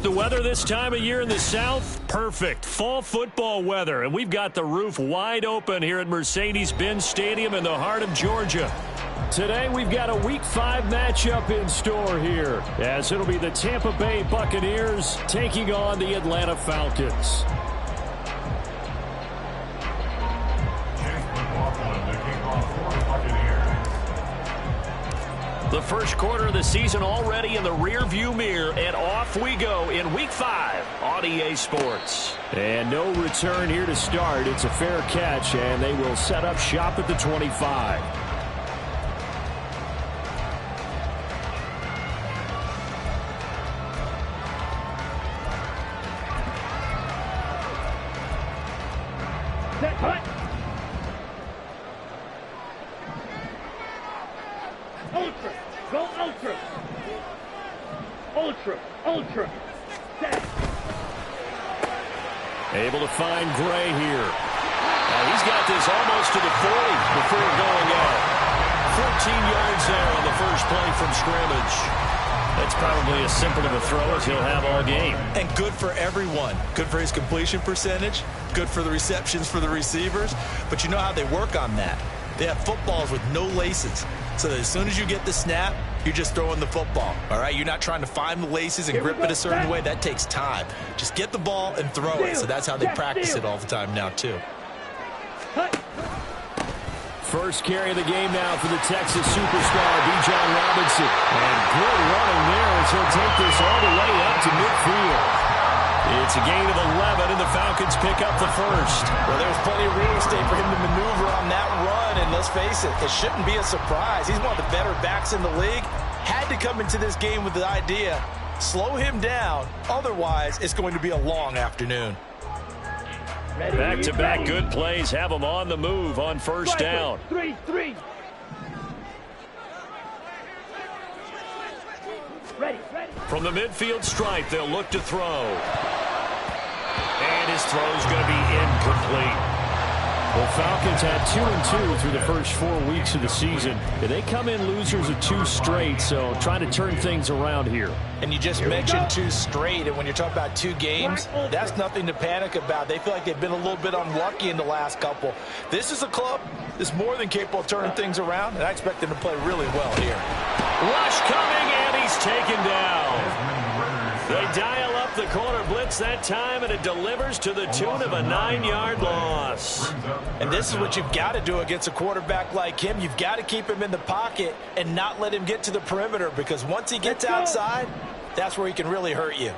The weather this time of year in the South, perfect. Fall football weather, and we've got the roof wide open here at Mercedes-Benz Stadium in the heart of Georgia. Today, we've got a Week 5 matchup in store here, as it'll be the Tampa Bay Buccaneers taking on the Atlanta Falcons. The first quarter of the season already in the rearview mirror, and off we go in Week 5 on EA Sports. And no return here to start. It's a fair catch, and they will set up shop at the 25. Ultra. Set. Able to find Gray here. He's got this almost to the 40 before going out. 14 yards there on the first play from scrimmage. That's probably as simple of a throw as he'll have all game. And good for everyone. Good for his completion percentage. Good for the receptions for the receivers. But you know how they work on that. They have footballs with no laces. So that as soon as you get the snap, you're just throwing the football, all right? You're not trying to find the laces and grip it a certain way. That takes time. Just get the ball and throw it. So that's how they practice it all the time now, too. First carry of the game now for the Texas superstar, Bijan Robinson. And good running there as he'll take this all the way up to midfield. It's a gain of 11, and the Falcons pick up the first. Well, there's plenty of real estate for him to maneuver on that run, and let's face it, it shouldn't be a surprise. He's one of the better backs in the league. Had to come into this game with the idea, slow him down, otherwise it's going to be a long afternoon. Back-to-back good plays have him on the move on first down. 3-3. Ready. From the midfield stripe, they'll look to throw. And his throw's going to be incomplete. Well, Falcons had 2-2 through the first 4 weeks of the season. They come in losers of 2 straight, so trying to turn things around here. And you just mentioned 2 straight, and when you're talking about 2 games, that's nothing to panic about. They feel like they've been a little bit unlucky in the last couple. This is a club that's more than capable of turning things around, and I expect them to play really well here. Rush coming, and he's taken down. They dial up the corner blitz that time, and it delivers to the tune of a 9-yard loss. And this is what you've got to do against a quarterback like him. You've got to keep him in the pocket and not let him get to the perimeter, because once he gets outside, that's where he can really hurt you.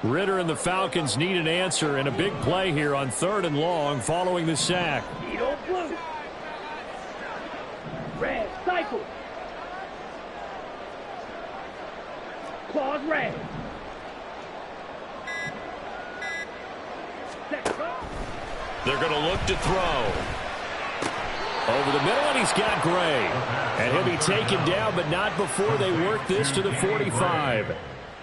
Ritter and the Falcons need an answer, and a big play here on 3rd and long following the sack. Blue. Red, cycle. Claws red. They're going to look to throw. Over the middle, and he's got Gray. And he'll be taken down, but not before they work this to the 45.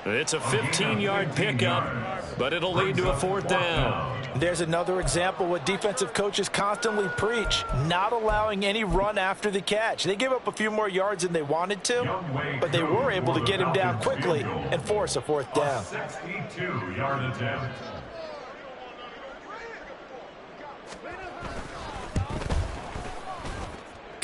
It's a 15-yard pickup, but it'll lead to a 4th down. There's another example what defensive coaches constantly preach, not allowing any run after the catch. They give up a few more yards than they wanted to, but they were able to get him down quickly and force a 4th down. 62-yard attempt.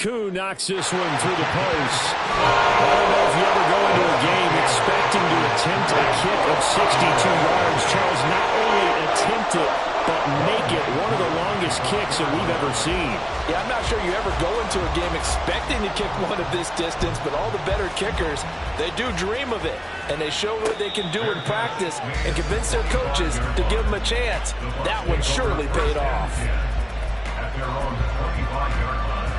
Koo knocks this one through the post. I don't know if you ever go into a game expecting to attempt a kick of 62 yards. Charles, not only attempt it, but make it one of the longest kicks that we've ever seen. Yeah, I'm not sure you ever go into a game expecting to kick one of this distance, but all the better kickers, they do dream of it. And they show what they can do in practice and convince their coaches to give them a chance. That one surely paid off. At their own 45-yard line.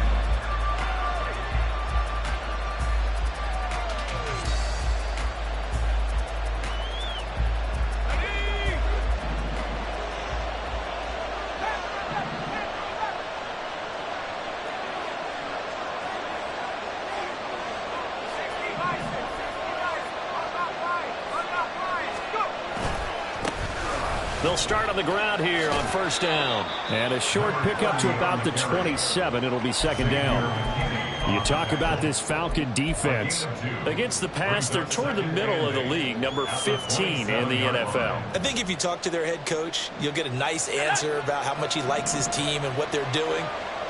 They'll start on the ground here on first down. And a short pickup to about the 27. It'll be 2nd down. You talk about this Falcon defense. Against the pass, they're toward the middle of the league, number 15 in the NFL. I think if you talk to their head coach, you'll get a nice answer about how much he likes his team and what they're doing.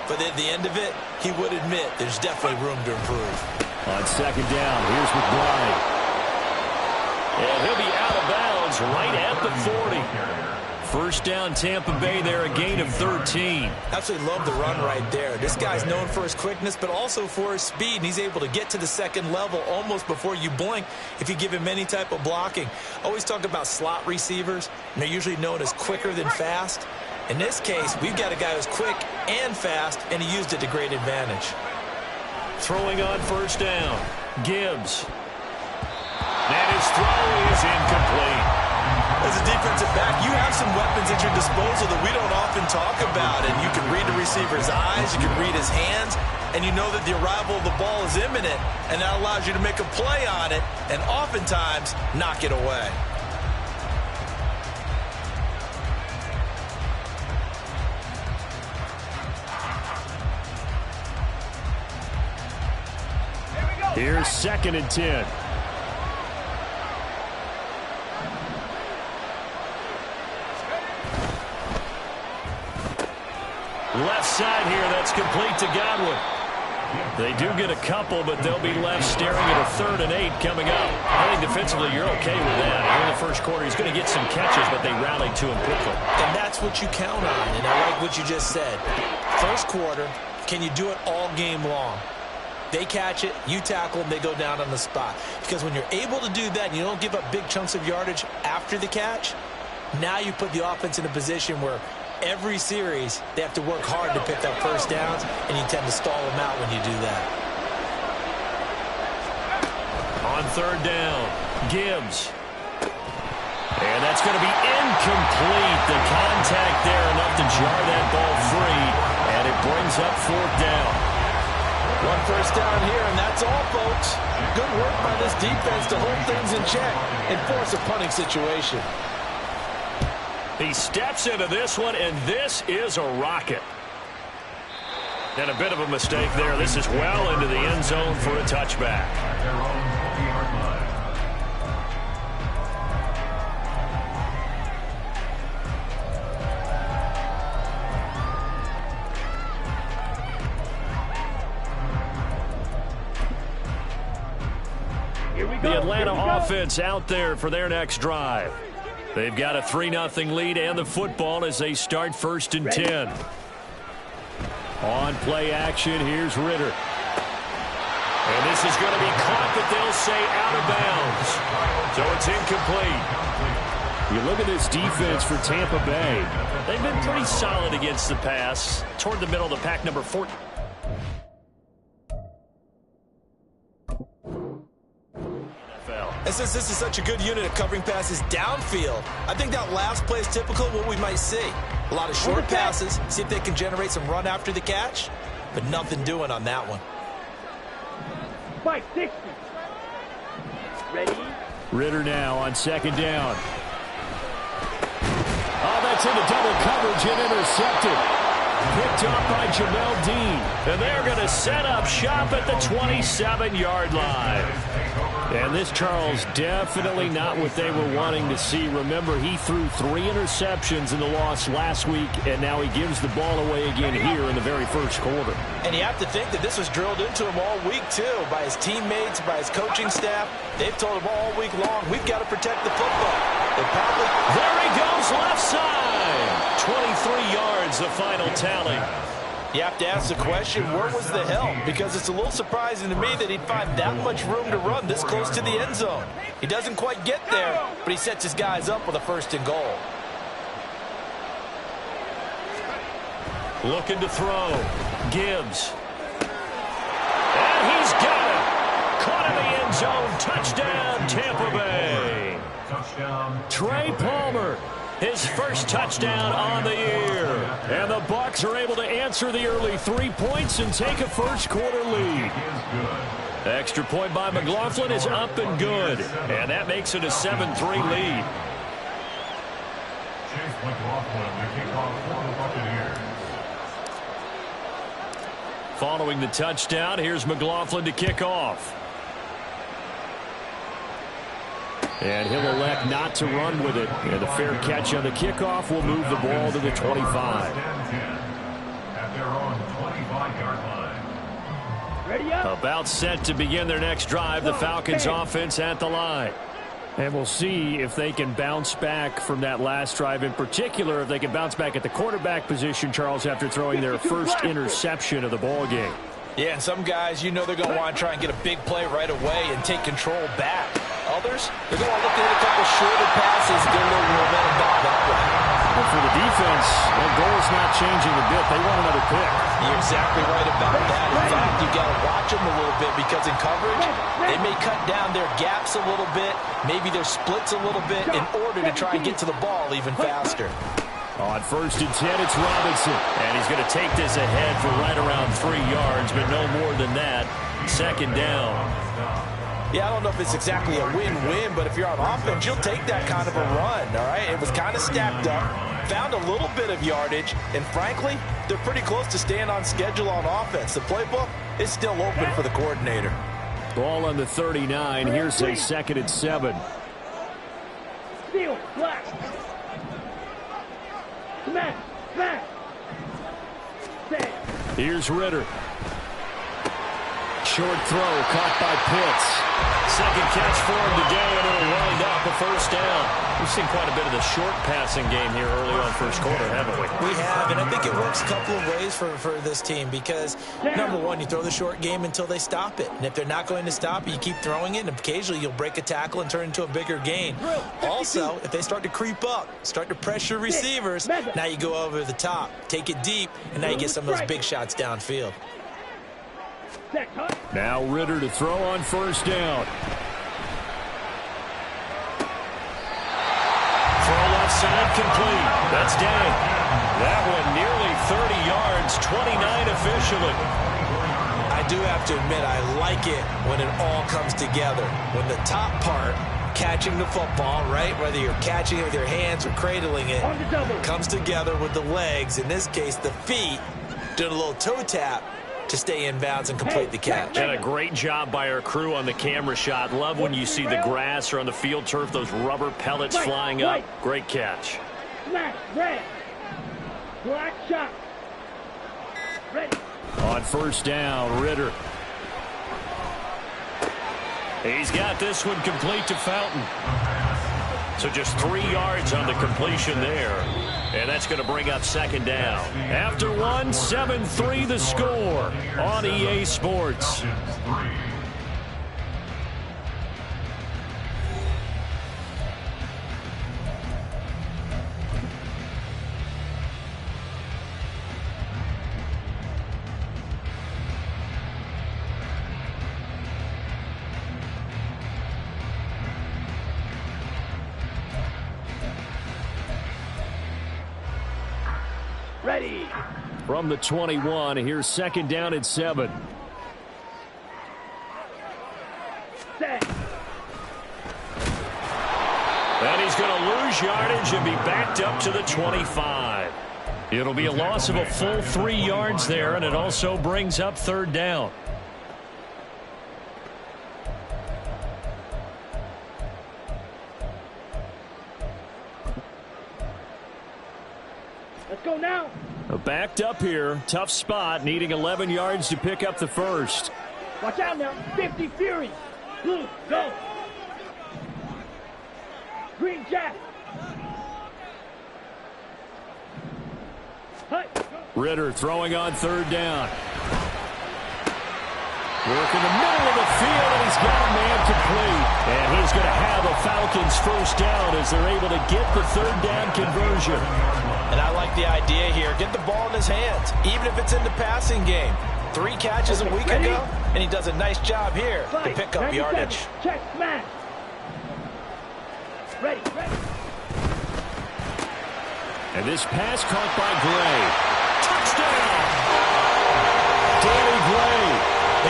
But at the end of it, he would admit there's definitely room to improve. On second down, here's McBride. And he'll be out of bounds right at the 40. First down, Tampa Bay there, a gain of 13. Absolutely love the run right there. This guy's known for his quickness, but also for his speed, and he's able to get to the second level almost before you blink if you give him any type of blocking. Always talk about slot receivers, and they're usually known as quicker than fast. In this case, we've got a guy who's quick and fast, and he used it to great advantage. Throwing on first down, Gibbs. And his throw is incomplete. As a defensive back, you have some weapons at your disposal that we don't often talk about. And you can read the receiver's eyes, you can read his hands, and you know that the arrival of the ball is imminent, and that allows you to make a play on it and oftentimes knock it away. Here's 2nd and 10. Left side here, that's complete to Godwin. They do get a couple, but they'll be left staring at a 3rd and 8 coming up. I think defensively you're okay with that. Here in the first quarter, he's going to get some catches, but they rallied to him quickly. And that's what you count on, and I like what you just said. First quarter, can you do it all game long? They catch it, you tackle them, they go down on the spot. Because when you're able to do that and you don't give up big chunks of yardage after the catch, now you put the offense in a position where every series they have to work hard to pick up first downs, and you tend to stall them out when you do that. On 3rd down, Gibbs. And that's going to be incomplete. The contact there enough to jar that ball free, and it brings up 4th down. One first down here, and that's all, folks. Good work by this defense to hold things in check and force a punting situation. He steps into this one, and this is a rocket. And a bit of a mistake there. This is well into the end zone for a touchback. The Atlanta offense out there for their next drive. They've got a 3-0 lead and the football as they start 1st and 10. On play action, here's Ritter. And this is going to be caught, but they'll say out of bounds. So it's incomplete. You look at this defense for Tampa Bay. They've been pretty solid against the pass. Toward the middle of the pack, number 14. And since this is such a good unit of covering passes downfield, I think that last play is typical of what we might see. A lot of short passes, see if they can generate some run after the catch, but nothing doing on that one. Spike 60. Ready? Ritter now on 2nd down. Oh, that's into double coverage and intercepted. Picked up by Jamel Dean. And they're going to set up shop at the 27-yard line. And this, Charles, definitely not what they were wanting to see. Remember, he threw 3 interceptions in the loss last week, and now he gives the ball away again here in the very first quarter. And you have to think that this was drilled into him all week, too, by his teammates, by his coaching staff. They've told him all week long, we've got to protect the football. There he goes, left side. 23 yards, the final tally. You have to ask the question, where was the help? Because it's a little surprising to me that he'd find that much room to run this close to the end zone. He doesn't quite get there, but he sets his guys up with a 1st and goal. Looking to throw. Gibbs. And he's got it. Caught in the end zone. Touchdown, Tampa Bay. Touchdown. Trey Palmer. His first touchdown on the year. And the Bucs are able to answer the early 3 points and take a first quarter lead. Extra point by McLaughlin is up and good. And that makes it a 7-3 lead. Chase McLaughlin, the kickoff for the Buccaneers. Following the touchdown, here's McLaughlin to kick off. And he'll elect not to run with it. And the fair catch on the kickoff will move the ball to the 25. At their own 25-yard line. Ready up. About set to begin their next drive. The Falcons offense at the line. And we'll see if they can bounce back from that last drive. In particular, if they can bounce back at the quarterback position, Charles, after throwing their first interception of the ball game. Yeah, and some guys, you know they're going to want to try and get a big play right away and take control back. Others, they're going to look at a couple shorter passes, get a little momentum back that way. But for the defense, their goal is not changing a bit. They want another pick. You're exactly right about that. In fact, you've got to watch them a little bit because in coverage, they may cut down their gaps a little bit, maybe their splits a little bit in order to try and get to the ball even faster. On 1st and 10, it's Robinson. And he's going to take this ahead for right around 3 yards, but no more than that. 2nd down. Yeah, I don't know if it's exactly a win-win, but if you're on offense, you'll take that kind of a run, all right? It was kind of stacked up, found a little bit of yardage, and frankly, they're pretty close to staying on schedule on offense. The playbook is still open for the coordinator. Ball on the 39. Here's a 2nd and 7. Steal. Black. Smash. Smash. Set. Here's Ritter. Short throw caught by Pitts. 2nd catch for him today, and it'll wind up a 1st down. We've seen quite a bit of the short passing game here early on 1st quarter, haven't we? We have, and I think it works a couple of ways for this team because, number one, you throw the short game until they stop it. And if they're not going to stop it, you keep throwing it, and occasionally you'll break a tackle and turn into a bigger gain. Also, if they start to creep up, start to pressure receivers, now you go over the top, take it deep, and now you get some of those big shots downfield. Now Ritter to throw on 1st down. Throw left side complete. That's Dang. That one nearly 30 yards, 29 officially. I do have to admit, I like it when it all comes together. When the top part, catching the football, right, whether you're catching it with your hands or cradling it, comes together with the legs, in this case the feet, doing a little toe tap to stay in bounds and complete the catch. And a great job by our crew on the camera shot. Love when you see the grass or on the field turf, those rubber pellets flying up. Great catch. Smash. Red. Black shot. Ready. On 1st down, Ritter. He's got this one complete to Fountain. So just 3 yards on the completion there. And that's going to bring up 2nd down. After 1, 7-3 the score on EA Sports. Ready. From the 21, here's 2nd down and 7. Set. And he's going to lose yardage and be backed up to the 25. It'll be a loss of a full 3 yards there, and it also brings up 3rd down. Let's go now. Backed up here. Tough spot. Needing 11 yards to pick up the 1st. Watch out now. 50 Fury. Blue. Go. Green Jack. Hut. Ritter throwing on 3rd down. Work in the middle of the field, and he's got a man complete. And he's going to have a Falcons 1st down as they're able to get the 3rd down conversion. And I like the idea here. Get the ball in his hands, even if it's in the passing game. 3 catches a week ago, and he does a nice job here to pick up yardage. Check, smash. Ready. And this pass caught by Gray. Touchdown! Danny Gray,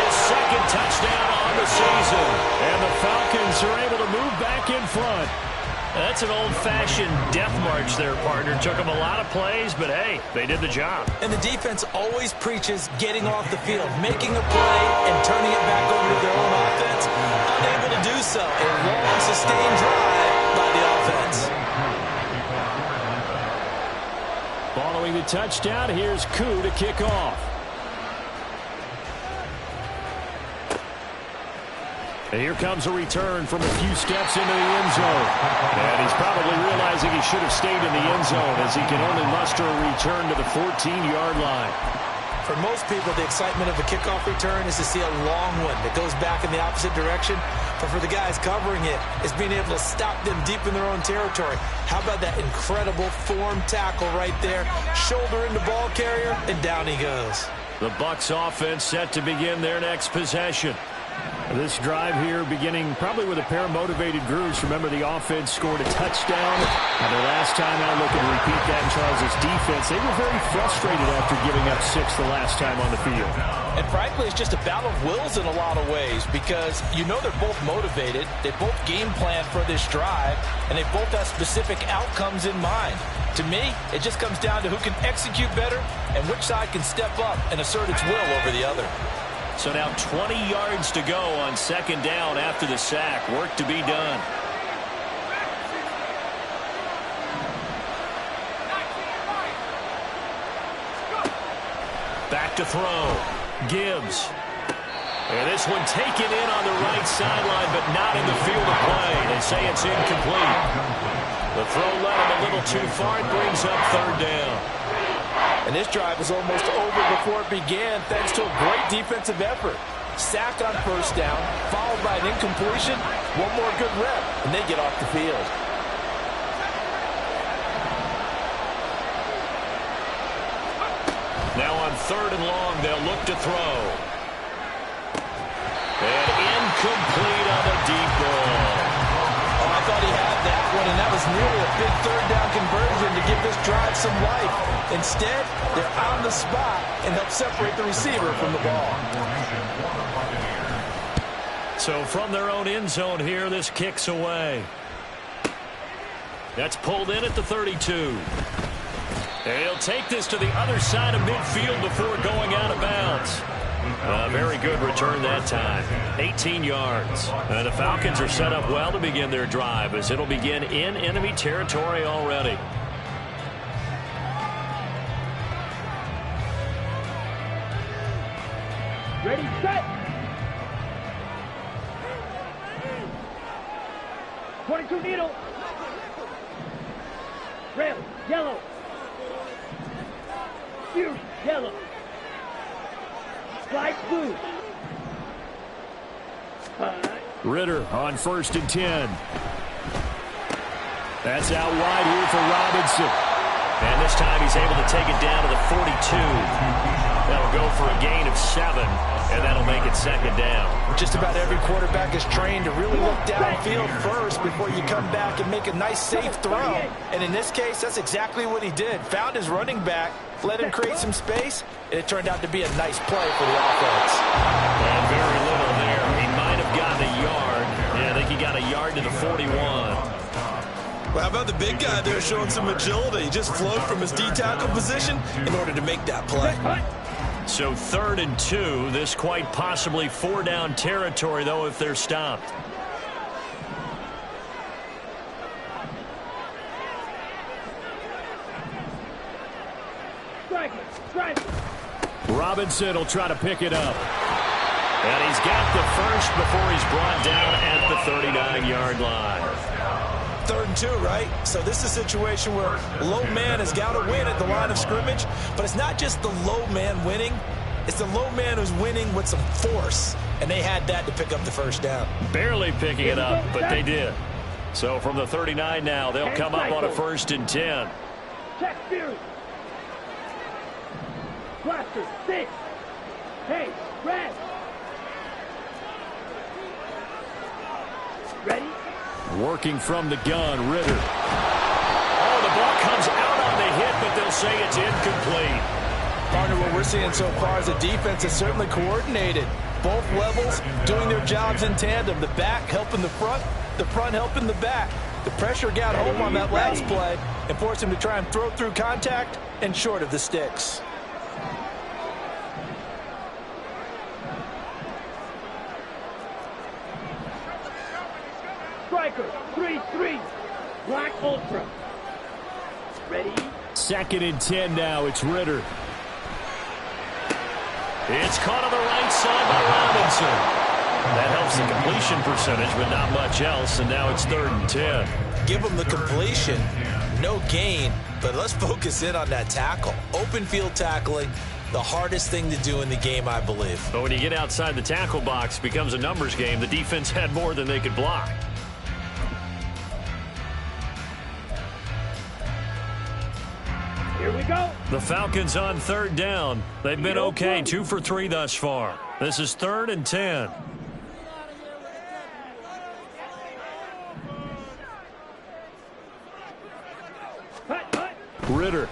his 2nd touchdown on the season. And the Falcons are able to move back in front. That's an old-fashioned death march there, partner. Took them a lot of plays, but hey, they did the job. And the defense always preaches getting off the field, making a play, and turning it back over to their own offense. Unable to do so. A long, sustained drive by the offense. Following the touchdown, here's Koo to kick off. And here comes a return from a few steps into the end zone. And he's probably realizing he should have stayed in the end zone as he can only muster a return to the 14-yard line. For most people, the excitement of a kickoff return is to see a long one that goes back in the opposite direction. But for the guys covering it, it's being able to stop them deep in their own territory. How about that incredible form tackle right there? Shoulder in the ball carrier, and down he goes. The Bucs offense set to begin their next possession. This drive here beginning probably with a pair of motivated grooves. Remember, the offense scored a touchdown. And the last time out, looking to repeat that in Charles' defense, they were very frustrated after giving up 6 the last time on the field. And frankly, it's just a battle of wills in a lot of ways because you know they're both motivated. They both game plan for this drive, and they both have specific outcomes in mind. To me, it just comes down to who can execute better and which side can step up and assert its will over the other. So now 20 yards to go on second down after the sack. Work to be done. Back to throw. Gibbs. And this one taken in on the right sideline, but not in the field of play. They say it's incomplete. The throw led him a little too far. It brings up third down. And this drive was almost over before it began thanks to a great defensive effort. Sack on first down, followed by an incompletion. One more good rep, and they get off the field. Now on third and long, they'll look to throw. And incomplete on the deep ball. Oh, I thought he had that one, and that was nearly a big third down conversion to give this drive some life. Instead, they're on the spot and help separate the receiver from the ball. So from their own end zone here, this kicks away. That's pulled in at the 32. And he'll take this to the other side of midfield before going out of bounds. Very good return that time. 18 yards. The Falcons are set up well to begin their drive as it'll begin in enemy territory already. Ready, set. 22 needle. Rail, yellow. Fuse, yellow. Slide blue. Ritter on 1st and 10. That's out wide here for Robinson. And this time he's able to take it down to the 42. That'll go for a gain of 7, and that'll make it second down. Just about every quarterback is trained to really look downfield first before you come back and make a nice, safe throw. And in this case, that's exactly what he did. Found his running back, let him create some space, and it turned out to be a nice play for the offense. And very little there. He might have gotten a yard. Yeah, I think he got a yard to the 41. Well, how about the big guy there showing some agility? He just flowed from his D-tackle position in order to make that play. So 3rd and 2. This quite possibly 4-down territory, though, if they're stopped. Robinson will try to pick it up. And he's got the first before he's brought down at the 39-yard line. 3rd and 2, right? So this is a situation where low man has got to win at the line of scrimmage, but it's not just the low man winning. It's the low man who's winning with some force, and they had that to pick up the first down. Barely picking it up, but they did. So from the 39 now, they'll come up on a 1st and 10. Check Fury. Blaster, 6. Hey, red. Ready? Working from the gun, Ritter. Oh, the ball comes out on the hit, but they'll say it's incomplete. Partner, what we're seeing so far is the defense is certainly coordinated. Both levels doing their jobs in tandem. The back helping the front helping the back. The pressure got home on that last play and forced him to try and throw through contact and short of the sticks. Striker, 3-3. Black Ultra. Ready? 2nd and 10 now. It's Ritter. It's caught on the right side by Robinson. That helps the completion percentage, but not much else, and now it's 3rd and 10. Give him the completion. No gain, but let's focus in on that tackle. Open field tackling, the hardest thing to do in the game, I believe. But when you get outside the tackle box, it becomes a numbers game. The defense had more than they could block. Here we go. The Falcons on 3rd down. They've been okay, 2 for 3 thus far. This is 3rd and 10. Ritter.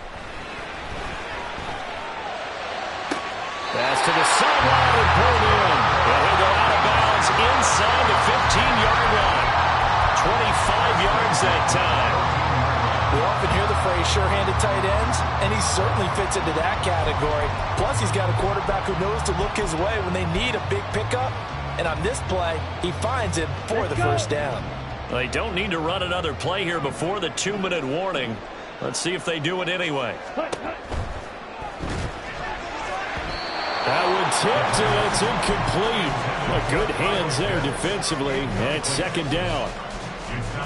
Pass to the sideline and pulled in. And he'll go out of bounds inside the 15-yard line. 25 yards that time. We often hear the phrase sure-handed tight ends, and he certainly fits into that category. Plus, he's got a quarterback who knows to look his way when they need a big pickup. And on this play, he finds him for the first down. They don't need to run another play here before the 2-minute warning. Let's see if they do it anyway. That one tipped, and it's incomplete. Well, good hands there defensively. And 2nd down.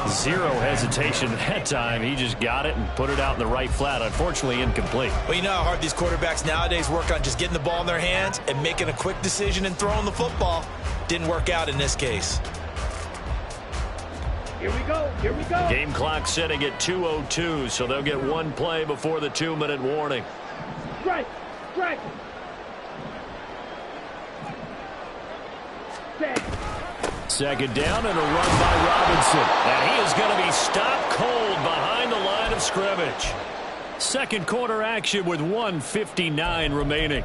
Zero hesitation that time. He just got it and put it out in the right flat. Unfortunately, incomplete. Well, you know how hard these quarterbacks nowadays work on just getting the ball in their hands and making a quick decision and throwing the football. Didn't work out in this case. Here we go. Here we go. Game clock setting at 2:02, so they'll get one play before the 2-minute warning. Strike. Strike. Set. 2nd down and a run by Robinson. And he is going to be stopped cold behind the line of scrimmage. 2nd quarter action with 1:59 remaining.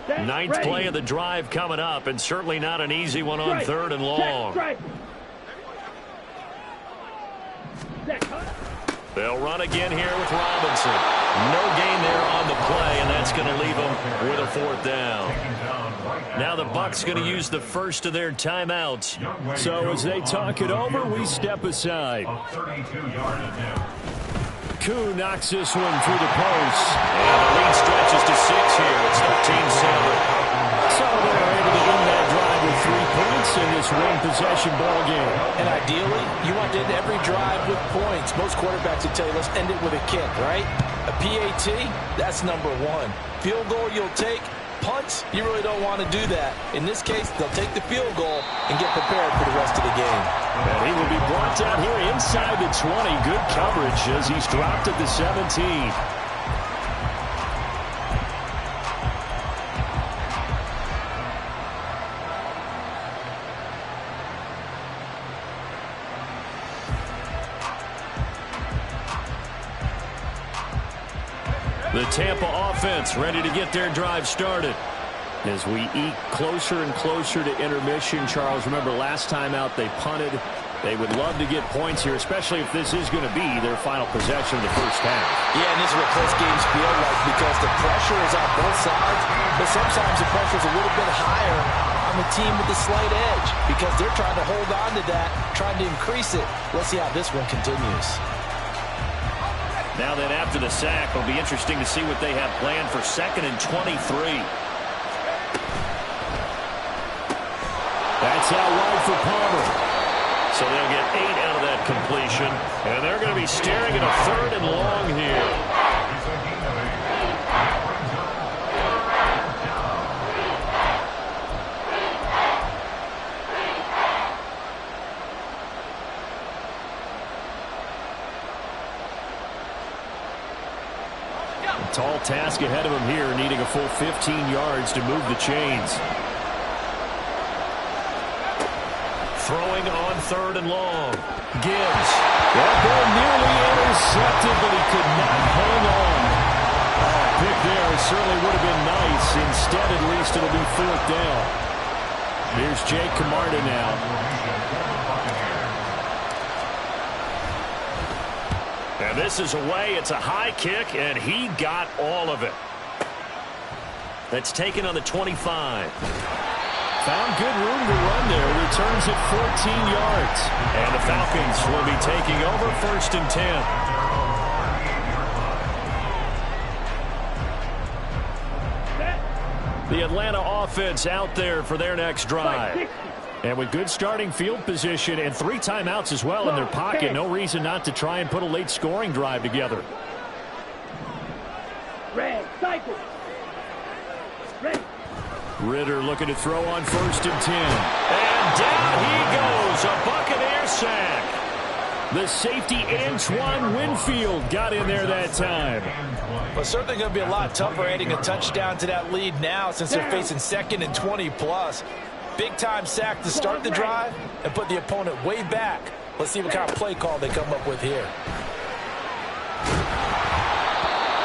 Ninth play of the drive coming up, and certainly not an easy one on 3rd and long. They'll run again here with Robinson. No gain there on the play, and that's going to leave them with a 4th down. Now the Bucs going to use the first of their timeouts. So as they talk it over, we step aside. Koo knocks this one through the post. And the lead stretches to 6 here. It's 13-7. So they're able to win that drive with 3 points in this one-possession ball game. And ideally, you want to end every drive with points. Most quarterbacks would tell you, let's end it with a kick, right? A PAT, that's number 1. Field goal you'll take. Punts, you really don't want to do that. In this case, they'll take the field goal and get prepared for the rest of the game. And he will be brought down here inside the 20. Good coverage as he's dropped at the 17. The Tampa offense ready to get their drive started. As we eke closer and closer to intermission, Charles, remember last time out they punted. They would love to get points here, especially if this is going to be their final possession of the first half. Yeah, and this is what close games feel like because the pressure is on both sides, but sometimes the pressure is a little bit higher on the team with the slight edge because they're trying to hold on to that, trying to increase it. Let's see how this one continues. Now then, after the sack, it'll be interesting to see what they have planned for 2nd and 23. That's out wide for Palmer. So they'll get 8 out of that completion, and they're going to be staring at a 3rd and long here. Tall task ahead of him here, needing a full 15 yards to move the chains. Throwing on 3rd and long. Gibbs. That ball nearly intercepted, but he could not hang on. Pick there certainly would have been nice. Instead, at least, it'll be 4th down. Here's Jake Camarda now. And this is away. It's a high kick, and he got all of it. That's taken on the 25. Found good room to run there. Returns it 14 yards. And the Falcons will be taking over 1st and 10. The Atlanta offense out there for their next drive. And with good starting field position and 3 timeouts as well in their pocket, no reason not to try and put a late scoring drive together. Red, cycle. Red. Ritter looking to throw on 1st and 10. And down he goes. A Buccaneer sack. The safety Antoine Winfield got in there that time. Well, certainly going to be a lot tougher adding a touchdown to that lead now since they're facing 2nd and 20+. Big-time sack to start the drive and put the opponent way back. Let's see what kind of play call they come up with here.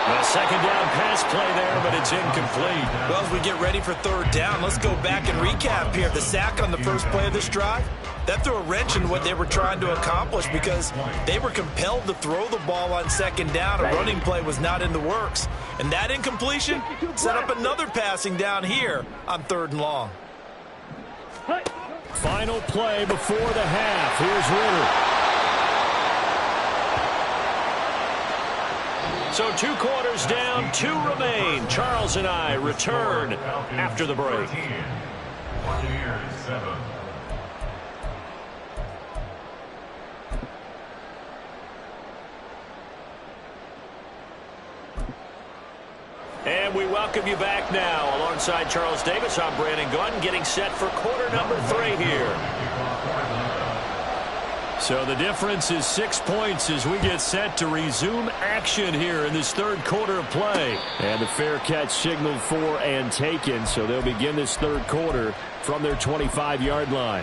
A 2nd down pass play there, but it's incomplete. Well, as we get ready for 3rd down, let's go back and recap here. The sack on the first play of this drive, that threw a wrench in what they were trying to accomplish because they were compelled to throw the ball on 2nd down. A running play was not in the works. And that incompletion set up another passing down here on 3rd and long. Final play before the half. Here's Ritter. So 2 quarters down, 2 remain. Charles and I return after the break. Buccaneers 7. And we welcome you back now. Alongside Charles Davis, I'm Brandon Gunn, getting set for quarter number 3 here. So the difference is 6 points as we get set to resume action here in this 3rd quarter of play. And the fair catch signaled for and taken, so they'll begin this 3rd quarter from their 25-yard line.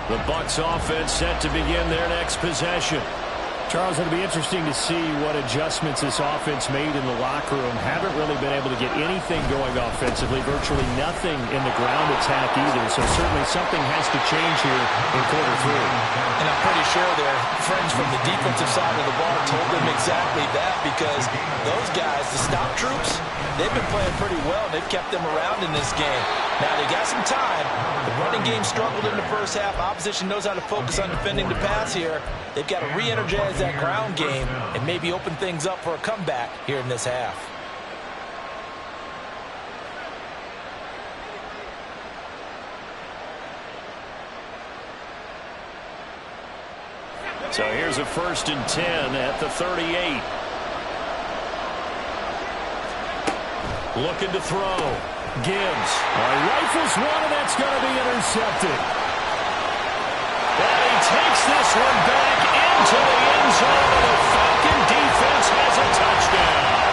The Bucs offense set to begin their next possession. Charles, it'll be interesting to see what adjustments this offense made in the locker room. Haven't really been able to get anything going offensively. Virtually nothing in the ground attack either. So certainly something has to change here in quarter 3. And I'm pretty sure their friends from the defensive side of the ball told them exactly that because those guys, the stop troops, they've been playing pretty well. They've kept them around in this game. Now they got some time. The running game struggled in the first half. Opposition knows how to focus on defending the pass here. They've got to re-energize that ground game and maybe open things up for a comeback here in this half. So here's a 1st and 10 at the 38. Looking to throw. Gibbs. Rifles one, and that's going to be intercepted. And he takes this one back into the end zone, and the Falcon defense has a touchdown.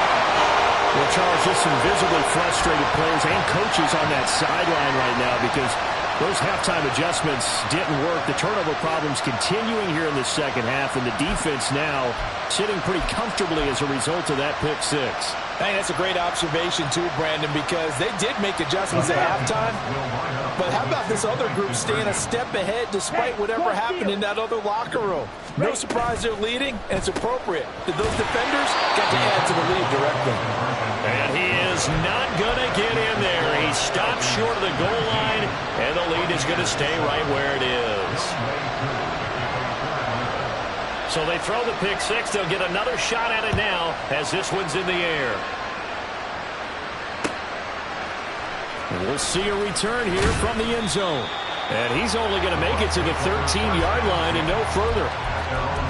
Well, Charles, just some visibly frustrated players and coaches on that sideline right now because those halftime adjustments didn't work. The turnover problems continuing here in the 2nd half, and the defense now sitting pretty comfortably as a result of that pick 6. Hey, that's a great observation, too, Brandon, because they did make adjustments at halftime. But how about this other group staying a step ahead despite whatever happened in that other locker room? No surprise they're leading, and it's appropriate that those defenders got to add to the lead directly. And he is not going to get in there. He stops short of the goal line, and the lead is going to stay right where it is. So they throw the pick 6. They'll get another shot at it now as this one's in the air. And we'll see a return here from the end zone. And he's only going to make it to the 13-yard line and no further.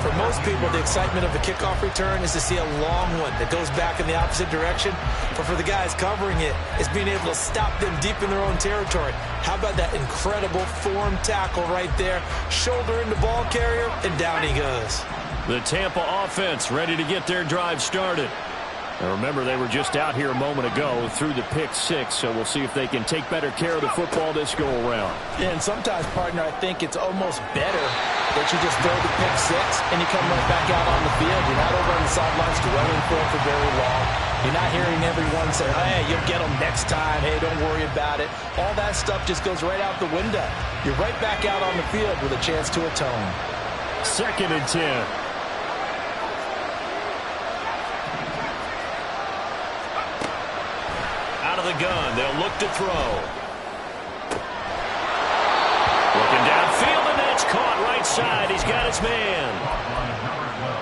For most people, the excitement of a kickoff return is to see a long one that goes back in the opposite direction. But for the guys covering it, it's being able to stop them deep in their own territory. How about that incredible form tackle right there? Shoulder in the ball carrier, and down he goes. The Tampa offense ready to get their drive started. And remember, they were just out here a moment ago through the pick six, so we'll see if they can take better care of the football this go-around. Yeah, and sometimes, partner, I think it's almost better that you just throw the pick six and you come right back out on the field. You're not over on the sidelines dwelling for it for very long. You're not hearing everyone say, hey, you'll get them next time. Hey, don't worry about it. All that stuff just goes right out the window. You're right back out on the field with a chance to atone. 2nd and 10. Out of the gun, they'll look to throw. Looking downfield, and that's caught right side. He's got his man.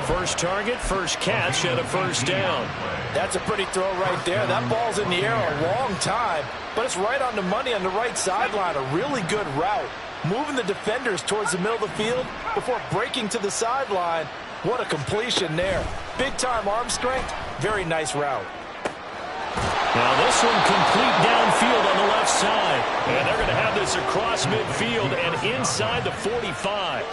First target, first catch, and a first down. That's a pretty throw right there. That ball's in the air a long time, but it's right on the money on the right sideline. A really good route. Moving the defenders towards the middle of the field before breaking to the sideline. What a completion there. Big-time arm strength. Very nice route. Now this one complete downfield on the left side. And they're going to have this across midfield and inside the 45.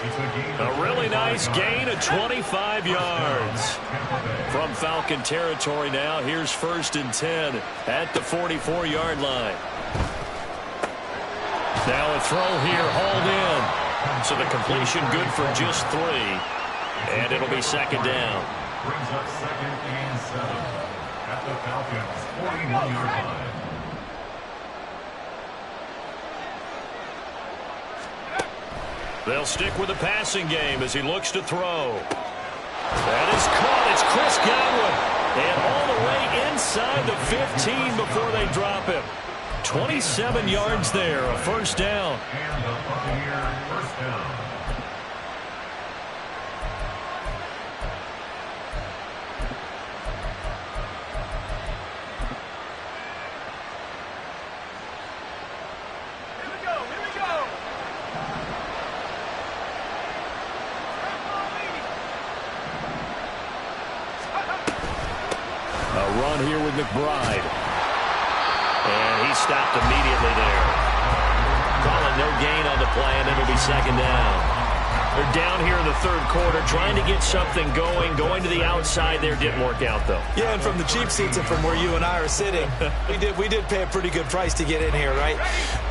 A really nice gain of 25 yards. From Falcon territory now, here's 1st and 10 at the 44-yard line. Now a throw here, hauled in. So the completion good for just 3. And it'll be 2nd down. Brings up 2nd and 7 at the Falcons' 41-yard line. They'll stick with the passing game as he looks to throw. That is caught. It's Chris Godwin. And all the way inside the 15 before they drop him. 27 yards there, a first down. And the Buccaneer first down. A run here with McBride. And he stopped immediately there. Calling no gain on the play, and it'll be 2nd down. They're down here in the 3rd quarter, trying to get something going to the outside there. Didn't work out, though. Yeah, and from the cheap seats and from where you and I are sitting, we did pay a pretty good price to get in here, right?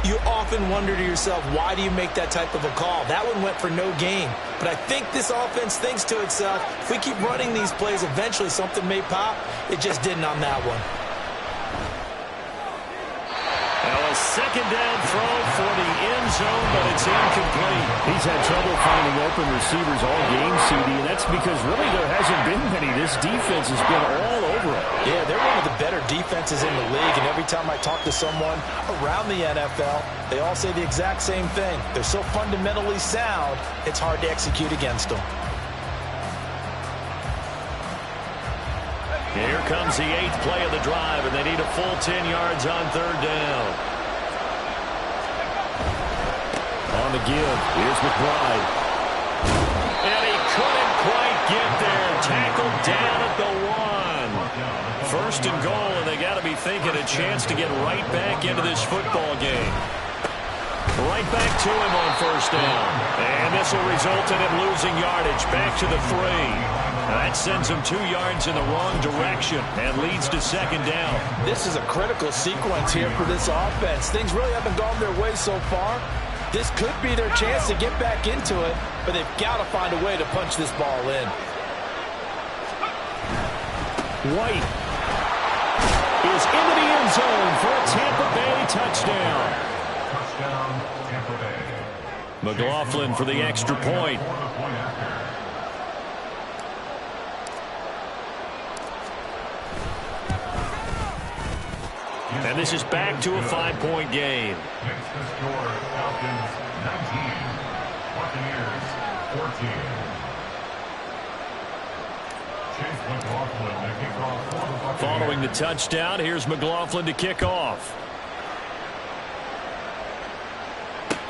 You often wonder to yourself, why do you make that type of a call? That one went for no gain. But I think this offense thinks to itself, if we keep running these plays, eventually something may pop. It just didn't on that one. Well, a 2nd down throw for the end zone, but it's incomplete. He's had trouble finding open receivers all game, CD, and that's because really there hasn't been many. This defense has been all over it. Yeah, they're one of the better defenses in the league, and every time I talk to someone around the NFL, they all say the exact same thing. They're so fundamentally sound, it's hard to execute against them. Here comes the 8th play of the drive, and they need a full 10 yards on 3rd down. On the give, here's McBride. And he couldn't quite get there. Tackled down at the 1. 1st and goal, and they got to be thinking a chance to get right back into this football game. Right back to him on 1st down. And this will result in him losing yardage back to the 3. That sends them 2 yards in the wrong direction and leads to 2nd down. This is a critical sequence here for this offense. Things really haven't gone their way so far. This could be their chance to get back into it, but they've got to find a way to punch this ball in. White is into the end zone for a Tampa Bay touchdown. Touchdown, Tampa Bay. McLaughlin for the extra point. And this is back to a 5-point game. Makes the score Falcons 19, Buccaneers 14. Chase McLaughlin to kick off for the Buccaneers. Following the touchdown, here's McLaughlin to kick off.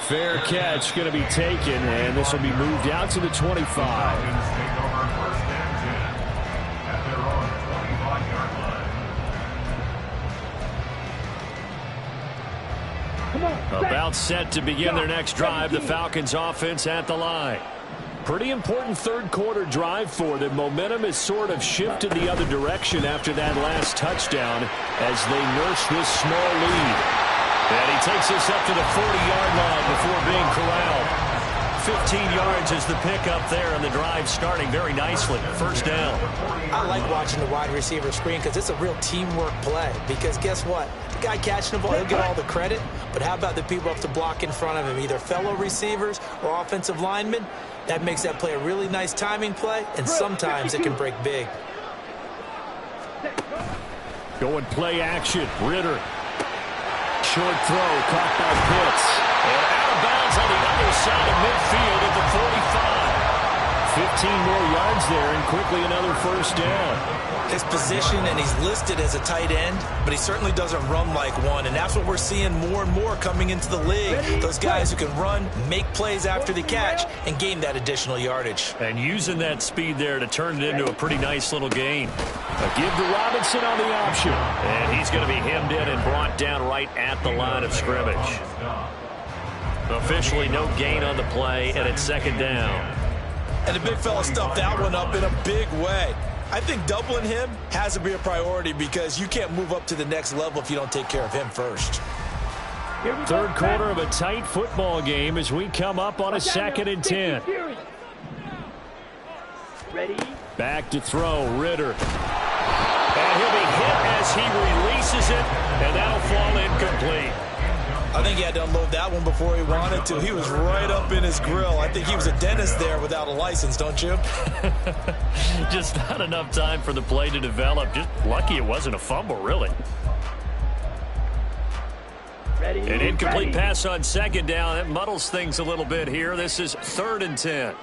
Fair catch going to be taken, and this will be moved out to the 25. Falcons take over 1st and 10 at their own 25-yard line. About set to begin their next drive. The Falcons offense at the line. Pretty important third-quarter drive for them. Momentum has sort of shifted the other direction after that last touchdown as they nurse this small lead. And he takes us up to the 40-yard line before being corralled. 15 yards is the pickup there, and the drive starting very nicely. First down. I like watching the wide receiver screen because it's a real teamwork play. Because guess what? The guy catching the ball, he'll get all the credit. But how about the people up to block in front of him, either fellow receivers or offensive linemen? That makes that play a really nice timing play, and sometimes it can break big. Going play action. Ritter. Short throw caught by Pitts. And out of bounds on the other side of midfield at the 45. 15 more yards there, and quickly another first down. His position, and he's listed as a tight end, but he certainly doesn't run like one, and that's what we're seeing more and more coming into the league. Those guys who can run, make plays after the catch, and gain that additional yardage. And using that speed there to turn it into a pretty nice little gain. A give to Robinson on the option. And he's going to be hemmed in and brought down right at the line of scrimmage. Officially no gain on the play, and it's second down. And the big fella stuffed that one up in a big way. I think doubling him has to be a priority because you can't move up to the next level if you don't take care of him first. Third quarter of a tight football game as we come up on a 2nd and 10. Ready? Back to throw, Ritter. And he'll be hit as he releases it, and that'll fall incomplete. I think he had to unload that one before he wanted to. He was right up in his grill. I think he was a dentist there without a license, don't you? Just not enough time for the play to develop. Just lucky it wasn't a fumble, really. Ready? An incomplete pass on second down. That muddles things a little bit here. This is 3rd and 10.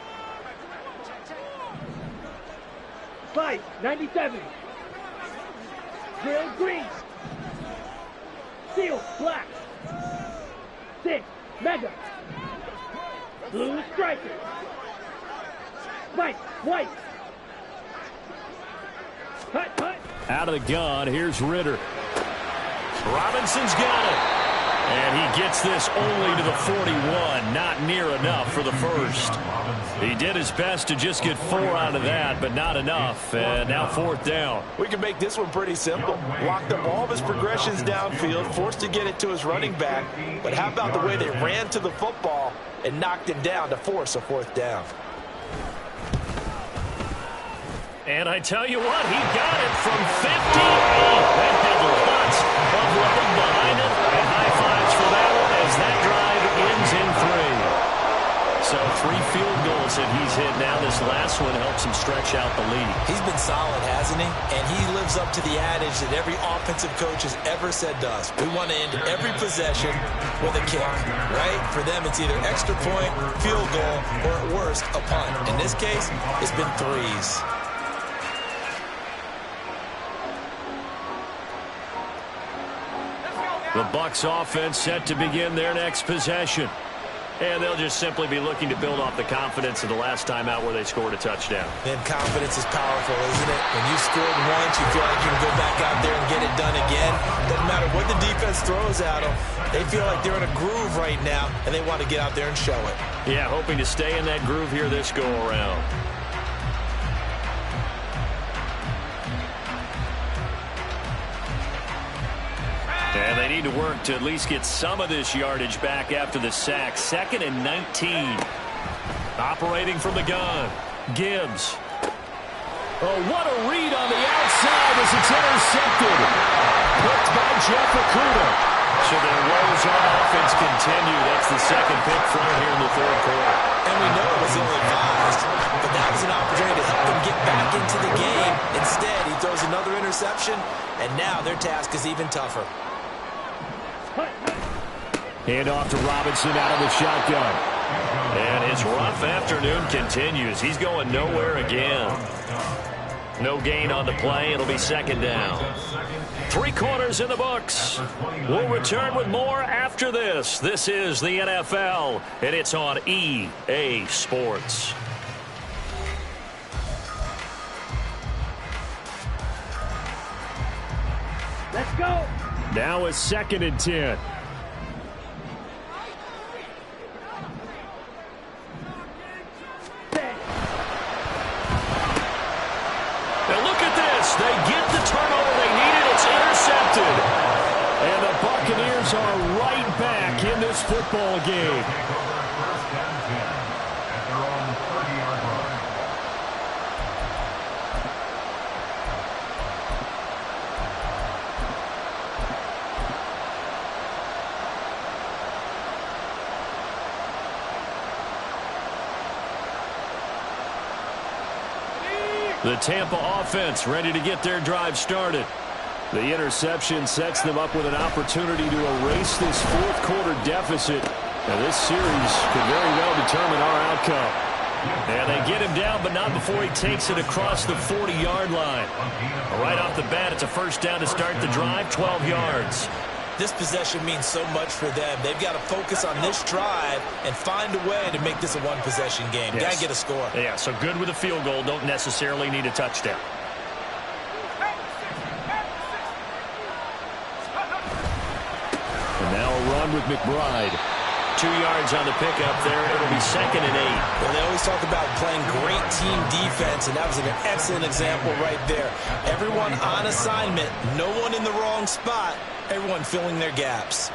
5-97. Drill green. Steel black. 6 mega. Blue striker. White. Hut. Out of the gun, here's Ritter. Robinson's got it. And he gets this only to the 41. Not near enough for the first. He did his best to just get 4 out of that, but not enough. And now 4th down. We can make this one pretty simple. Locked up all of his progressions downfield, forced to get it to his running back. But how about the way they ran to the football and knocked him down to force a 4th down? And I tell you what, he got it from 58. That had lots of running behind it. And high fives for that one as that drive ends in 3. So 3 field goals that he's hit now. This last one helps him stretch out the lead. He's been solid, hasn't he? And he lives up to the adage that every offensive coach has ever said to us. We want to end every possession with a kick, right? For them, it's either extra point, field goal, or at worst, a punt. In this case, it's been 3s. The Bucs offense set to begin their next possession. And they'll just simply be looking to build off the confidence of the last time out where they scored a touchdown. And confidence is powerful, isn't it? When you scored once, you feel like you can go back out there and get it done again. Doesn't matter what the defense throws at them. They feel like they're in a groove right now, and they want to get out there and show it. Yeah, hoping to stay in that groove here this go-around. And they need to work to at least get some of this yardage back after the sack. 2nd and 19. Operating from the gun. Gibbs. Oh, what a read on the outside as it's intercepted. Picked by Jeff Okuda. So their woes on offense continue. That's the 2nd pick from it here in the 3rd quarter. And we know it was ill-advised, but that was an opportunity to help them get back into the game. Instead, he throws another interception, and now their task is even tougher. Hand off to Robinson out of the shotgun. And his rough afternoon continues. He's going nowhere again. No gain on the play. It'll be 2nd down. 3 quarters in the books. We'll return with more after this. This is the NFL, and it's on EA Sports. Let's go. Now it's 2nd and 10. Set. Falcons are right back in this football game. First and 10 at their own 30-yard line. The Tampa offense ready to get their drive started. The interception sets them up with an opportunity to erase this fourth quarter deficit. And this series could very well determine our outcome. And they get him down, but not before he takes it across the 40-yard line. Right off the bat, it's a first down to start the drive, 12 yards. This possession means so much for them. They've got to focus on this drive and find a way to make this a one-possession game. Yes. Got to get a score. Yeah, so good with a field goal. Don't necessarily need a touchdown. And now a run with McBride. 2 yards on the pickup there. It'll be 2nd and 8. Well, they always talk about playing great team defense, and that was an excellent example right there. Everyone on assignment, no one in the wrong spot, everyone filling their gaps.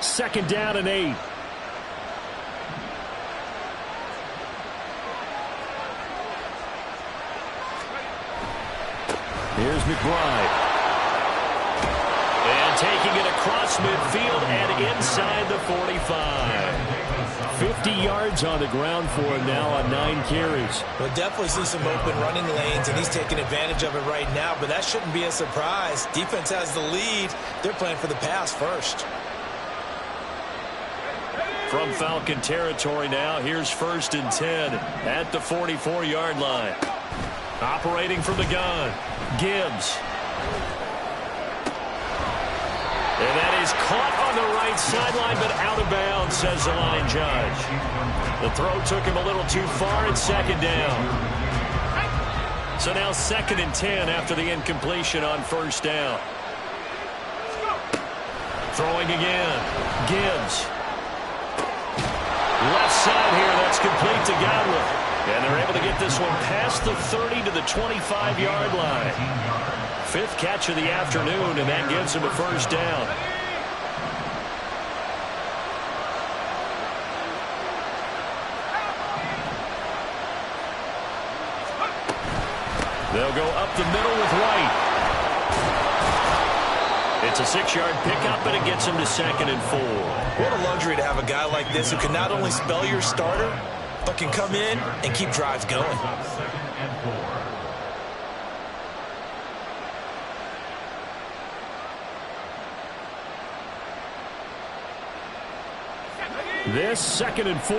Second down and 8. Here's McBride. And taking it across midfield and inside the 45. 50 yards on the ground for him now on 9 carries. We'll definitely see some open running lanes, and he's taking advantage of it right now, but that shouldn't be a surprise. Defense has the lead. They're playing for the pass first. From Falcon territory now, here's 1st and 10 at the 44-yard line. Operating from the gun, Gibbs. And that is caught on the right sideline, but out of bounds, says the line judge. The throw took him a little too far, and 2nd down. So now 2nd and 10 after the incompletion on 1st down. Throwing again, Gibbs. Left side here, that's complete to Godwin. And they're able to get this one past the 30 to the 25-yard line. 5th catch of the afternoon, and that gives him a 1st down. They'll go up the middle with White. It's a 6-yard pickup, and it gets him to 2nd and 4. What a luxury to have a guy like this who can not only spell your starter, but can come in and keep drives going. 2nd and 4. This 2nd and 4.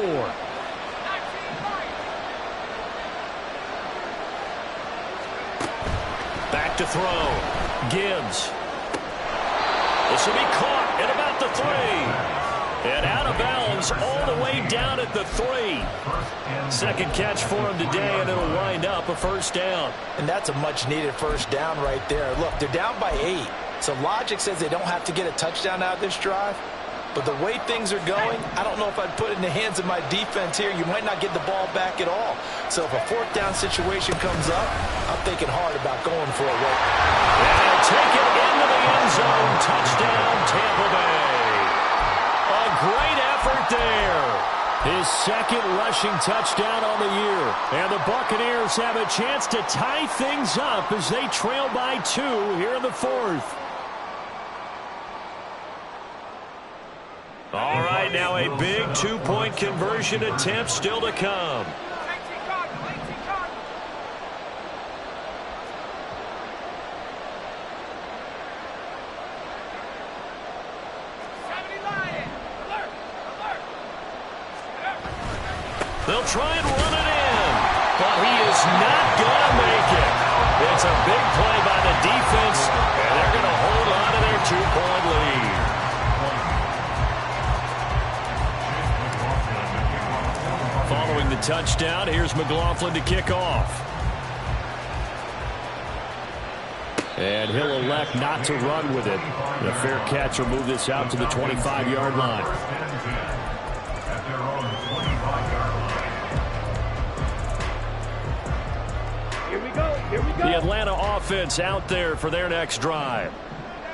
Back to throw. Gibbs. This will be caught at about the 3. And out of bounds all the way down at the 3. 2nd catch for him today, and it'll wind up a 1st down. And that's a much-needed 1st down right there. Look, they're down by 8. So logic says they don't have to get a touchdown out of this drive. But the way things are going, I don't know if I'd put it in the hands of my defense here. You might not get the ball back at all. So if a 4th down situation comes up, I'm thinking hard about going for it. And take it into the end zone. Touchdown, Tampa Bay. A great effort there. His 2nd rushing touchdown on the year. And the Buccaneers have a chance to tie things up as they trail by 2 here in the 4th. All right, now a big 2-point conversion attempt still to come. They'll try and run it in, but he is not going to make it. It's a big play by the defense, and they're going to hold on to their 2-point lead. Following the touchdown, here's McLaughlin to kick off. And he'll elect not to run with it. The fair catch will move this out to the 25-yard line. The Atlanta offense out there for their next drive.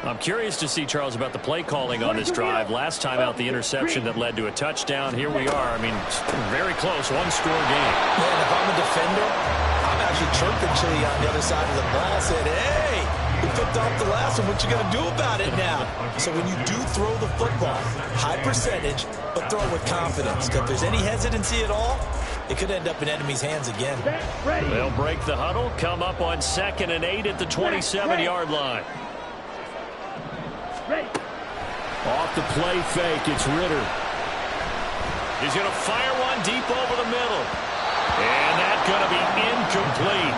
I'm curious to see, Charles, about the play calling on this drive. Last time out, the interception that led to a touchdown. Here we are. I mean, very close, one-score game. Man, if I'm a defender, I'm actually chirping Chili on the other side of the ball, saying, hey, you picked off the last one. What you going to do about it now? So when you do throw the football, high percentage, but throw it with confidence. Because if there's any hesitancy at all, it could end up in enemy's hands again. They'll break the huddle, come up on 2nd and 8 at the 27-yard line. Off the play fake, it's Ritter. He's going to fire one deep over the middle. And that's going to be incomplete.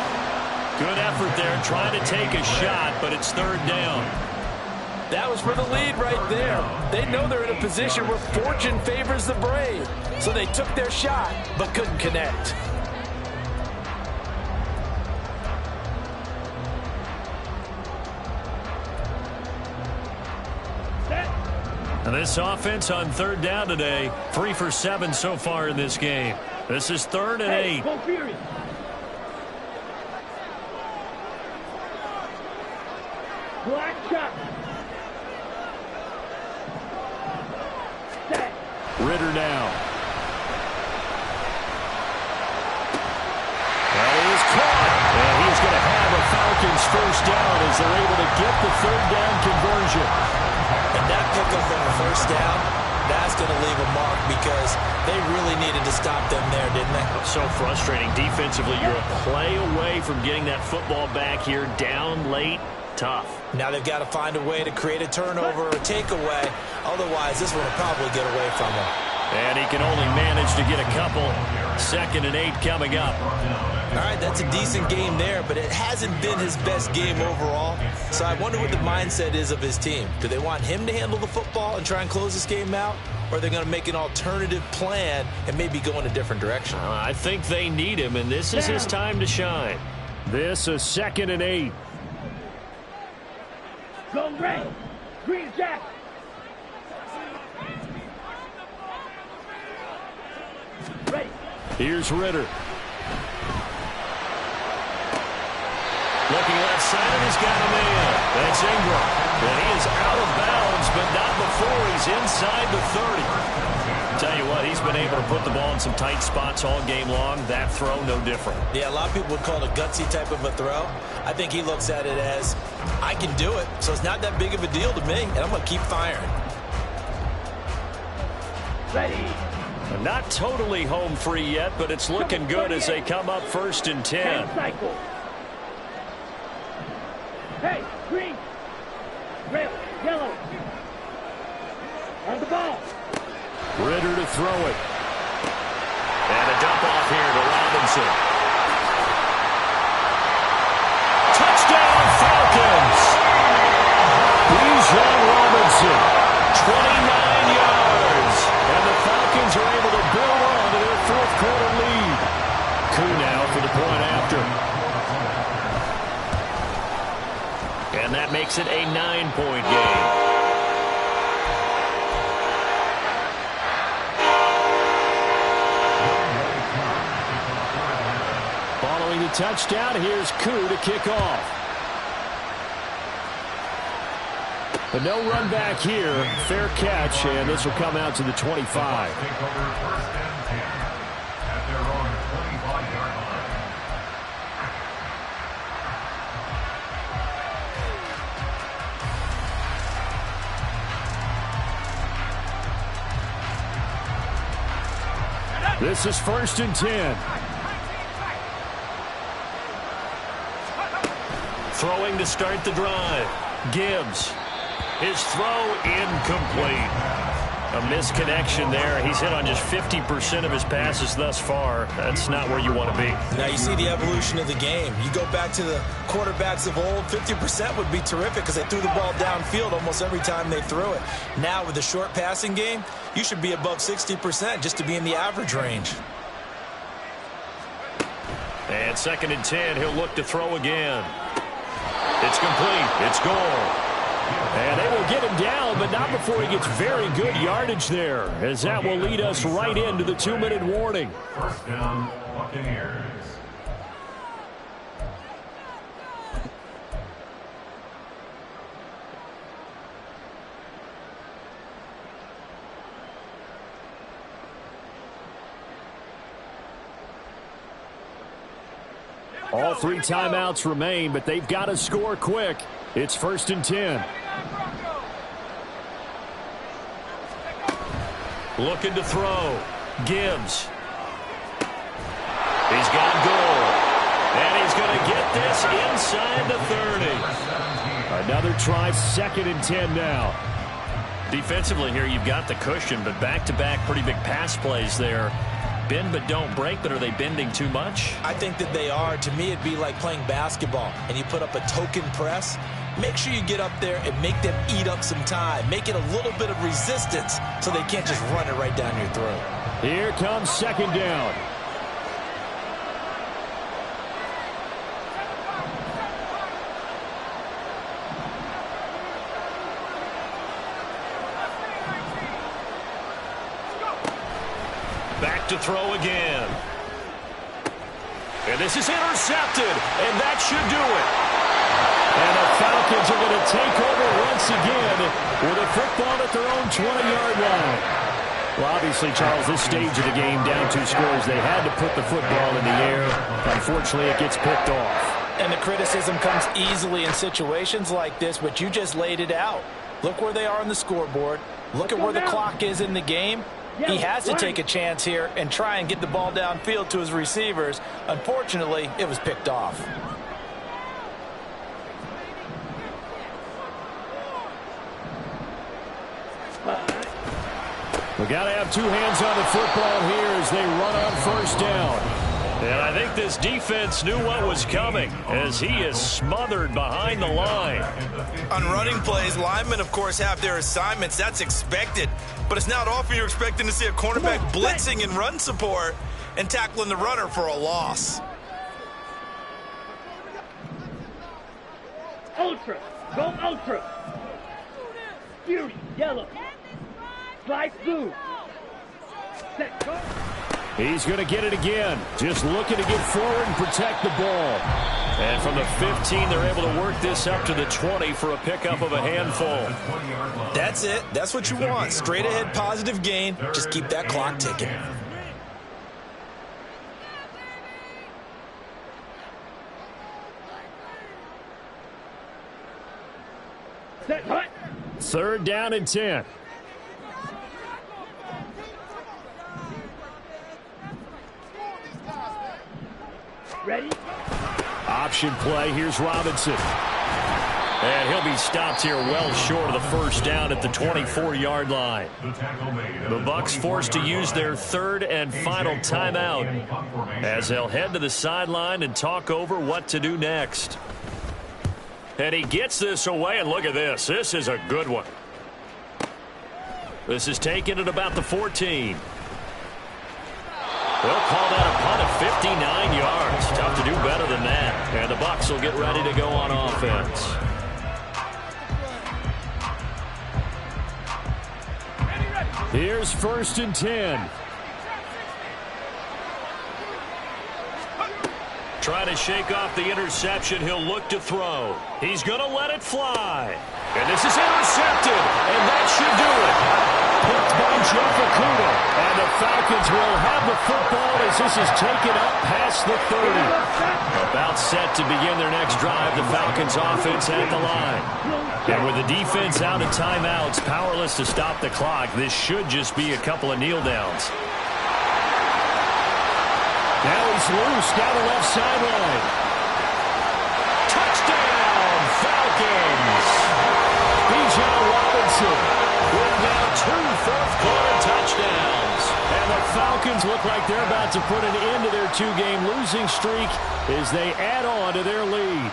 Good effort there trying to take a shot, but it's 3rd down. That was for the lead right there. They know they're in a position where fortune favors the brave. So they took their shot, but couldn't connect. And this offense on 3rd down today, 3 for 7 so far in this game. This is 3rd and 8. Black shot. Ritter now. Well, he is caught. And he's going to have a Falcons 1st down as they're able to get the 3rd down conversion. And that pickup on the 1st down, that's going to leave a mark because they really needed to stop them there, didn't they? So frustrating. Defensively, you're a play away from getting that football back here down late. Tough. Now they've got to find a way to create a turnover or a takeaway. Otherwise, this one will probably get away from them. And he can only manage to get a couple. 2nd and 8 coming up. All right, that's a decent game there, but it hasn't been his best game overall. So I wonder what the mindset is of his team. Do they want him to handle the football and try and close this game out? Or are they going to make an alternative plan and maybe go in a different direction? I think they need him, and this is his time to shine. This is 2nd and 8. Go Ray. Green Jack. Ray. Here's Ritter. Looking left side, and he's got a man. That's Ingram. And he is out of bounds, but not before he's inside the 30. Tell you what, he's been able to put the ball in some tight spots all game long. That throw, no different. Yeah, a lot of people would call it a gutsy type of a throw. I think he looks at it as, I can do it, so it's not that big of a deal to me, and I'm going to keep firing. Ready. Not totally home free yet, but it's looking good as they come up 1st and 10. Cycle. Hey, green. Red, yellow. On the ball. Ritter to throw it. And a dump off here to Robinson. Touchdown Falcons! Bijan Robinson, 29 yards. And the Falcons are able to build on to their 4th quarter lead. Coup now for the point after. And that makes it a 9-point game. Following the touchdown, here's Coup to kick off. But no run back here. Fair catch, and this will come out to the 25. Take over 1st and 10 at their own 25-yard line. This is 1st and 10. Throwing to start the drive. Gibbs. His throw incomplete. A misconnection there. He's hit on just 50% of his passes thus far. That's not where you want to be. Now you see the evolution of the game. You go back to the quarterbacks of old, 50% would be terrific because they threw the ball downfield almost every time they threw it. Now with the short passing game, you should be above 60% just to be in the average range. And 2nd and 10, he'll look to throw again. It's complete. It's goal. And they will get him down, but not before he gets very good yardage there, as that will lead us right into the 2-minute warning. 1st down, Buccaneers. All 3 timeouts remain, but they've got to score quick. It's 1st and 10. Looking to throw. Gibbs. He's got goal. And he's going to get this inside the 30. Another try, 2nd and 10 now. Defensively here, you've got the cushion, but back-to-back pretty big pass plays there. Bend but don't break, but are they bending too much? I think that they are. To me, it'd be like playing basketball, and you put up a token press. Make sure you get up there and make them eat up some time. Make it a little bit of resistance so they can't just run it right down your throat. Here comes 2nd down. Back to throw again. And this is intercepted, and that should do it. And the Falcons are going to take over once again with a football at their own 20-yard line. Well, obviously, Charles, this stage of the game, down 2 scores, they had to put the football in the air. Unfortunately, it gets picked off. And the criticism comes easily in situations like this, but you just laid it out. Look where they are on the scoreboard. Look at where the clock is in the game. He has to take a chance here and try and get the ball downfield to his receivers. Unfortunately, it was picked off. We got to have 2 hands on the football here as they run on 1st down. And I think this defense knew what was coming as he is smothered behind the line. On running plays, linemen, of course, have their assignments. That's expected. But it's not often you're expecting to see a cornerback blitzing in run support and tackling the runner for a loss. Ultra. Go ultra. Fury. Yellow. Slide blue. Set. Go. He's going to get it again. Just looking to get forward and protect the ball. And from the 15, they're able to work this up to the 20 for a pickup of a handful. That's it. That's what you want. Straight ahead, positive gain. Just keep that clock ticking. Set. Hut. 3rd down and 10. Ready? Option play. Here's Robinson. And he'll be stopped here well short of the 1st down at the 24-yard line. The Bucs forced to use their 3rd and final timeout as they'll head to the sideline and talk over what to do next. And he gets this away, and look at this. This is a good one. This is taken at about the 14. They'll call that a punt of 59 yards. Tough to do better than that. And the Bucs will get ready to go on offense. Here's 1st and 10. Trying to shake off the interception. He'll look to throw. He's going to let it fly. And this is intercepted. And that should do it. Picked by Jeff Okudah. And the Falcons will have the football as this is taken up past the 30. About set to begin their next drive. The Falcons offense at the line. And with the defense out of timeouts, powerless to stop the clock, this should just be a couple of kneel downs. Now he's loose down the left sideline. Touchdown, Falcons! Bijan Robinson with now 2 fourth-quarter touchdowns. And the Falcons look like they're about to put an end to their 2-game losing streak as they add on to their lead.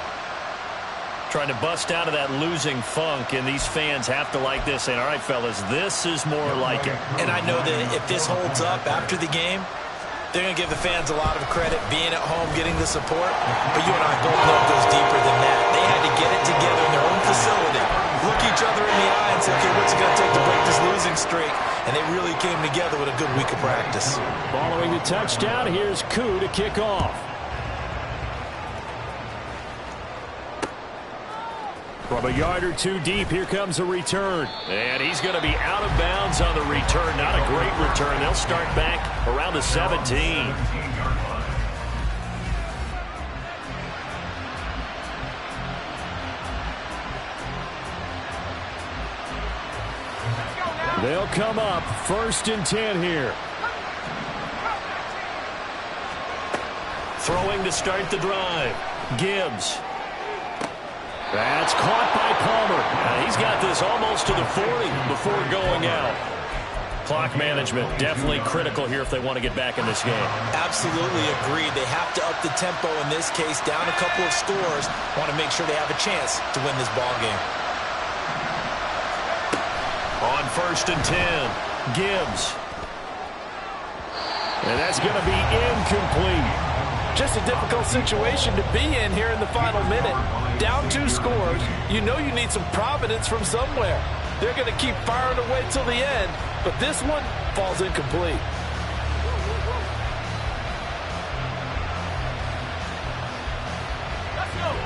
Trying to bust out of that losing funk, and these fans have to like this. And all right, fellas, this is more like it. And I know that if this holds up after the game, they're going to give the fans a lot of credit being at home, getting the support. But you and I both know it goes deeper than that. They had to get it together in their own facility, look each other in the eye and say, okay, what's it going to take to break this losing streak? And they really came together with a good week of practice. Following the touchdown, here's Koo to kick off. From a yard or 2 deep, here comes a return. And he's going to be out of bounds on the return. Not a great return. They'll start back around the 17. They'll come up 1st and 10 here. Throwing to start the drive. Gibbs. That's caught by Palmer. He's got this almost to the 40 before going out. Clock management definitely critical here if they want to get back in this game. Absolutely agreed. They have to up the tempo in this case, down a couple of scores. Want to make sure they have a chance to win this ball game. On 1st and 10, Gibbs. And that's going to be incomplete. Just a difficult situation to be in here in the final minute. Down 2 scores, you know you need some providence from somewhere. They're going to keep firing away till the end, but this one falls incomplete.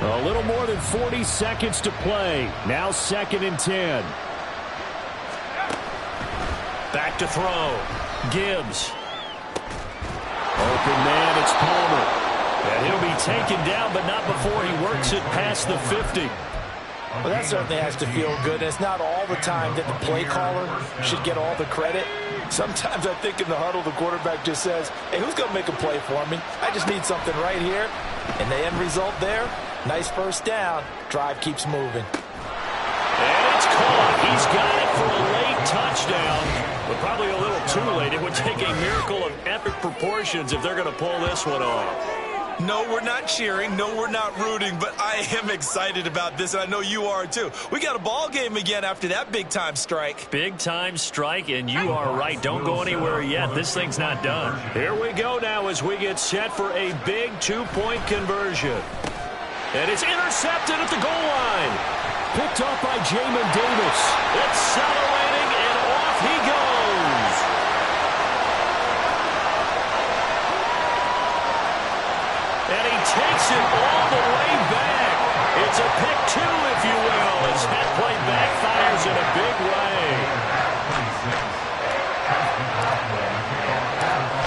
A little more than 40 seconds to play. Now 2nd and 10. Back to throw. Gibbs. Open man, it's Palmer. And he'll be taken down, but not before he works it past the 50. Well, that certainly has to feel good. It's not all the time that the play caller should get all the credit. Sometimes I think in the huddle, the quarterback just says, hey, who's going to make a play for me? I just need something right here. And the end result there, nice 1st down. Drive keeps moving. And it's caught. He's got it for a late touchdown, but probably a little too late. It would take a miracle of epic proportions if they're going to pull this one off. No, we're not cheering. No, we're not rooting, but I am excited about this, and I know you are too. We got a ball game again after that big-time strike. Big-time strike, and you are right. Don't go anywhere yet. This thing's not done. Here we go now as we get set for a big 2-point conversion. And it's intercepted at the goal line. Picked up by Jamin Davis. Accelerating, and off he goes. And he takes it all the way back. It's a pick 2, if you will, as that play backfires in a big way.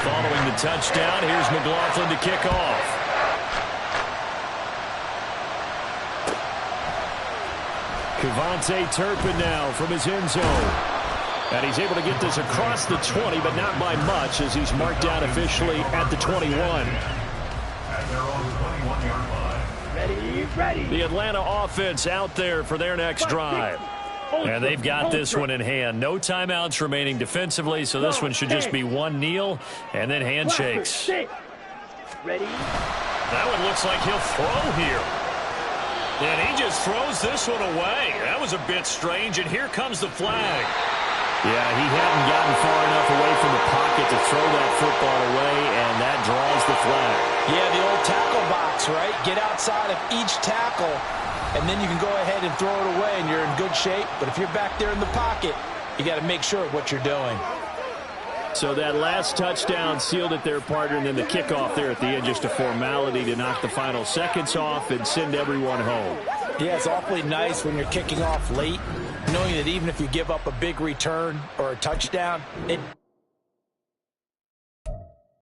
Following the touchdown, here's McLaughlin to kick off. Kevontae Turpin now from his end zone. And he's able to get this across the 20, but not by much, as he's marked down officially at the 21. Ready. The Atlanta offense out there for their next drive. And they've got this one in hand. No timeouts remaining defensively, so this one should just be one kneel and then handshakes. Ready. That one looks like he'll throw here. And he just throws this one away. That was a bit strange, and here comes the flag. Yeah, he hadn't gotten far enough away from the pocket to throw that football away, and that draws the flag. Yeah, the old tackle box, right? Get outside of each tackle, and then you can go ahead and throw it away, and you're in good shape. But if you're back there in the pocket, you got to make sure of what you're doing. So that last touchdown sealed it there, partner, and then the kickoff there at the end, just a formality to knock the final seconds off and send everyone home. Yeah, it's awfully nice when you're kicking off late, knowing that even if you give up a big return or a touchdown, it